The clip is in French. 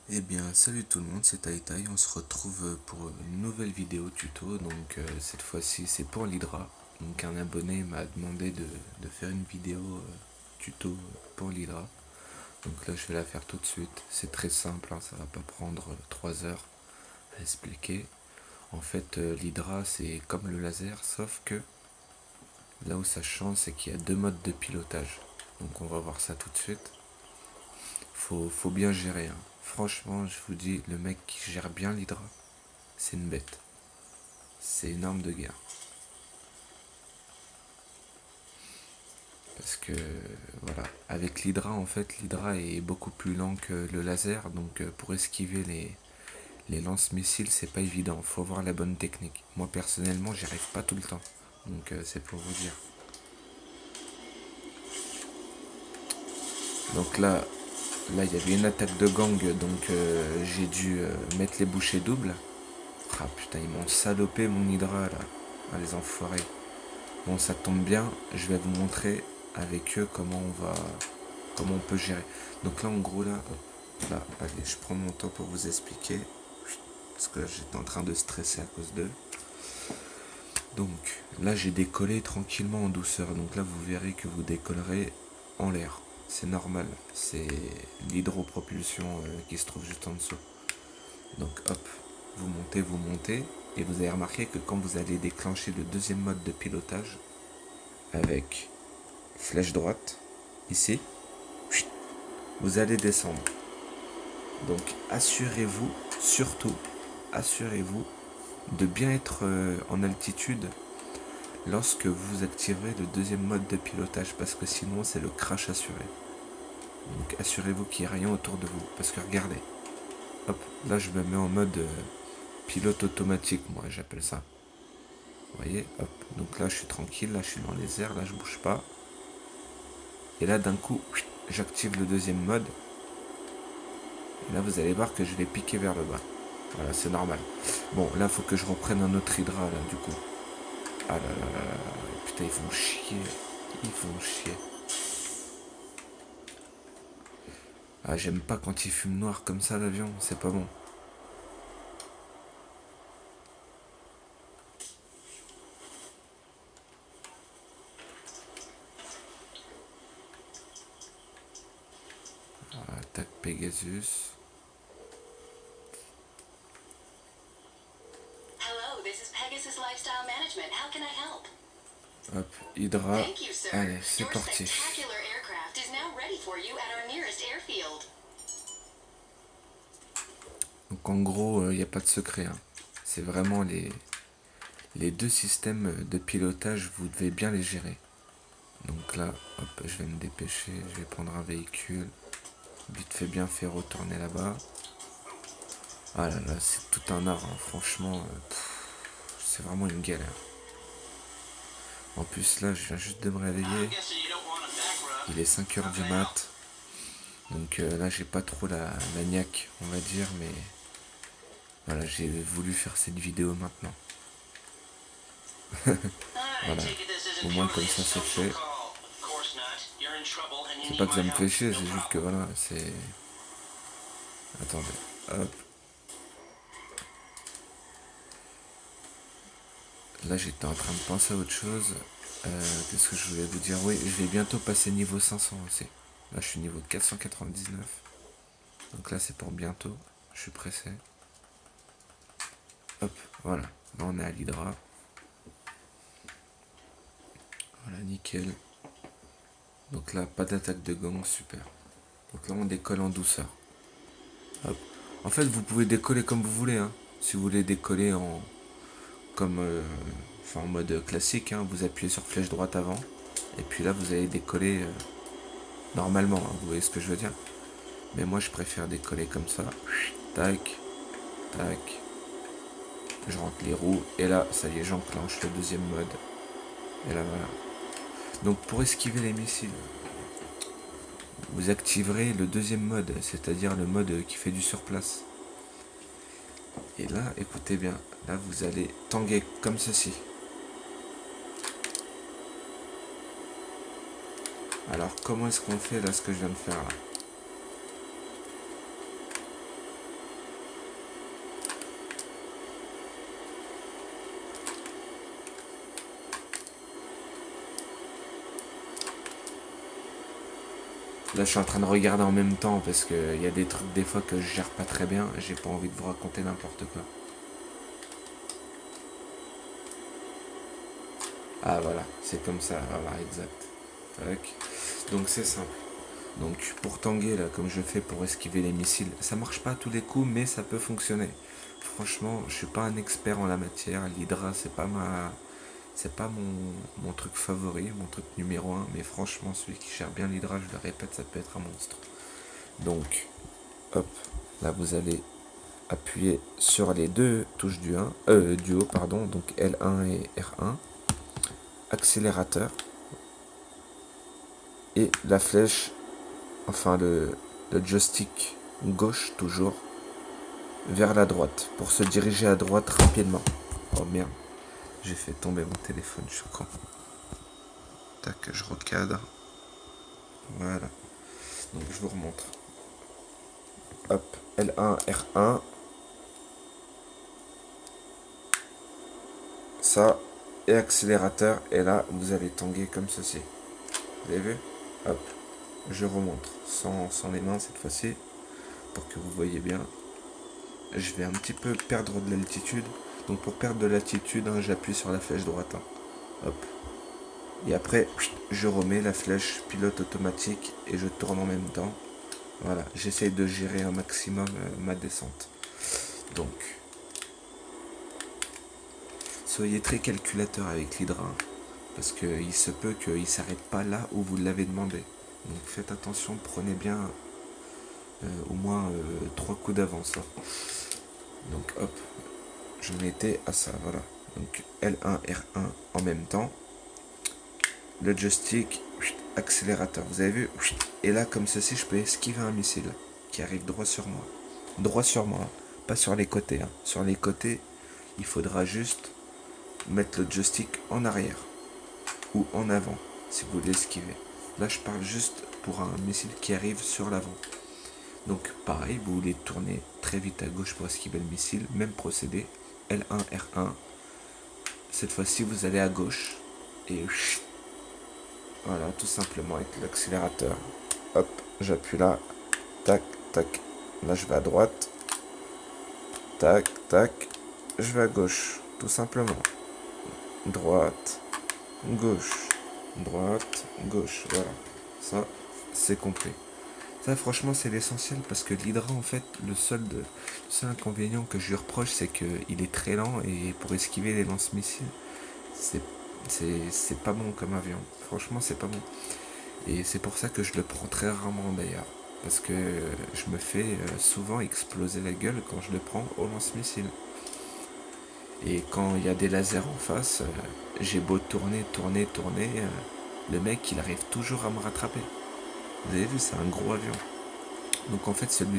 Eh bien, salut tout le monde, c'est Tai. On se retrouve pour une nouvelle vidéo tuto. Donc, cette fois-ci, c'est pour l'Hydra. Donc, un abonné m'a demandé de faire une vidéo tuto pour l'Hydra. Donc, là, je vais la faire tout de suite. C'est très simple, hein, ça va pas prendre 3 heures à expliquer. En fait, l'Hydra, c'est comme le laser, sauf que là où ça change, c'est qu'il y a deux modes de pilotage. Donc, on va voir ça tout de suite. Faut bien gérer, hein. Franchement, je vous dis, le mec qui gère bien l'Hydra, c'est une bête. C'est une arme de guerre. Parce que, voilà, avec l'Hydra, en fait, l'Hydra est beaucoup plus lent que le laser. Donc, pour esquiver les lance-missiles, c'est pas évident. Faut avoir la bonne technique. Moi, personnellement, j'y arrive pas tout le temps. Donc, c'est pour vous dire. Donc là, il y avait une attaque de gang. Donc, j'ai dû mettre les bouchées doubles. Ah putain, ils m'ont salopé mon Hydra là. Ah, les enfoirés. Bon, ça tombe bien, je vais vous montrer avec eux comment on peut gérer. Donc là, en gros, là, là, allez, je prends mon temps pour vous expliquer. Parce que là, j'étais en train de stresser à cause d'eux. Donc là, j'ai décollé tranquillement en douceur. Donc là, vous verrez que vous décollerez en l'air. C'est normal. C'est l'hydropropulsion qui se trouve juste en dessous. Donc hop, vous montez. Et vous avez remarqué que quand vous allez déclencher le deuxième mode de pilotage, avec flèche droite, ici, vous allez descendre. Donc assurez-vous, surtout, assurez-vous de bien être en altitude lorsque vous activerez le deuxième mode de pilotage, parce que sinon c'est le crash assuré. Donc assurez-vous qu'il n'y ait rien autour de vous, parce que regardez, hop, là je me mets en mode pilote automatique, moi j'appelle ça. Vous voyez, hop, donc là je suis tranquille, là je suis dans les airs, là je bouge pas. Et là d'un coup, j'active le deuxième mode. Et là vous allez voir que je vais piquer vers le bas. Voilà, c'est normal. Bon, là faut que je reprenne un autre hydra là du coup. Ah là là là là, putain ils font chier. Ils font chier. Ah, j'aime pas quand il fume noir comme ça l'avion, c'est pas bon. Attaque Pegasus. Hello, this is Pegasus Lifestyle Management. How can I help? Hop, hydra. Thank you, sir. Allez, c'est Your parti. spectacular aircraft is now ready for you at our nearest airfield. Donc en gros, il n'y a pas de secret, hein. C'est vraiment les deux systèmes de pilotage, vous devez bien les gérer. Donc là, hop, je vais me dépêcher, je vais prendre un véhicule. Vite fait bien fait retourner là-bas. Ah là là, c'est tout un art, hein. Franchement, c'est vraiment une galère. En plus là, je viens juste de me réveiller. Il est 5 heures du mat. Donc là, j'ai pas trop la niaque, on va dire, mais voilà, j'ai voulu faire cette vidéo maintenant. Voilà, au moins comme ça c'est fait. C'est pas que ça me fait chier, c'est juste que voilà, c'est... Attendez, hop. Là, j'étais en train de penser à autre chose. Qu'est-ce que je voulais vous dire? Oui, je vais bientôt passer niveau 500 aussi. Là, je suis niveau 499. Donc là, c'est pour bientôt. Je suis pressé. Hop, voilà. Là, on est à l'Hydra. Voilà, nickel. Donc là, pas d'attaque de gang, super. Donc là, on décolle en douceur. Hop. En fait, vous pouvez décoller comme vous voulez, hein. Si vous voulez décoller en comme enfin, en mode classique, hein, vous appuyez sur flèche droite avant. Et puis là, vous allez décoller normalement, hein, vous voyez ce que je veux dire. Mais moi, je préfère décoller comme ça. Tac, tac. Je rentre les roues. Et là, ça y est, j'enclenche le deuxième mode. Et là, voilà. Donc, pour esquiver les missiles, vous activerez le deuxième mode, c'est-à-dire le mode qui fait du surplace. Et là, écoutez bien, là vous allez tanguer comme ceci. Alors comment est-ce qu'on fait là ce que je viens de faire là? Là, je suis en train de regarder en même temps parce qu'il y a des trucs des fois que je gère pas très bien. J'ai pas envie de vous raconter n'importe quoi. Ah voilà, c'est comme ça, voilà, exact. Tac. Donc c'est simple. Donc pour tanguer là, comme je fais pour esquiver les missiles, ça marche pas à tous les coups, mais ça peut fonctionner. Franchement, je suis pas un expert en la matière. L'Hydra, c'est pas mon truc favori, mon truc numéro un. Mais franchement, celui qui gère bien l'Hydra, je le répète, ça peut être un monstre. Donc, hop, là vous allez appuyer sur les deux touches du haut, pardon, donc L1 et R1, accélérateur, et la flèche, enfin le joystick gauche toujours, vers la droite, pour se diriger à droite rapidement. Oh merde, j'ai fait tomber mon téléphone, je suis con. Tac, je recadre. Voilà, donc je vous remontre. Hop, L1, R1. Ça, et accélérateur, et là, vous allez tanguer comme ceci. Vous avez vu? Hop, je remonte, sans les mains cette fois-ci, pour que vous voyez bien. Je vais un petit peu perdre de l'altitude. Donc pour perdre de l'altitude, hein, j'appuie sur la flèche droite. Hein. Hop. Et après, je remets la flèche pilote automatique et je tourne en même temps. Voilà, j'essaye de gérer un maximum ma descente. Donc, soyez très calculateur avec l'Hydra, parce qu'il se peut qu'il ne s'arrête pas là où vous l'avez demandé. Donc faites attention, prenez bien au moins 3 coups d'avance. Hein. Donc hop, je m'étais à ça, voilà. Donc L1, R1 en même temps. Le joystick, accélérateur, vous avez vu? Et là, comme ceci, je peux esquiver un missile qui arrive droit sur moi. Droit sur moi, hein. Pas sur les côtés. Hein. Sur les côtés, il faudra juste mettre le joystick en arrière ou en avant si vous voulez esquiver. Là, je parle juste pour un missile qui arrive sur l'avant. Donc pareil, vous voulez tourner très vite à gauche pour esquiver le missile, même procédé, L1, R1. Cette fois-ci, vous allez à gauche et voilà, tout simplement avec l'accélérateur. Hop, j'appuie là, tac, tac. Là, je vais à droite, tac, tac. Je vais à gauche, tout simplement. Droite, gauche, droite, gauche. Voilà, ça, c'est complet. Ça, franchement, c'est l'essentiel parce que l'Hydra, en fait, le seul inconvénient que je lui reproche, c'est qu'il est très lent et pour esquiver les lance-missiles, c'est pas bon comme avion. Franchement, c'est pas bon. Et c'est pour ça que je le prends très rarement d'ailleurs. Parce que je me fais souvent exploser la gueule quand je le prends au lance-missile. Et quand il y a des lasers en face, j'ai beau tourner, le mec il arrive toujours à me rattraper. Vous avez vu, c'est un gros avion. Donc en fait celui-ci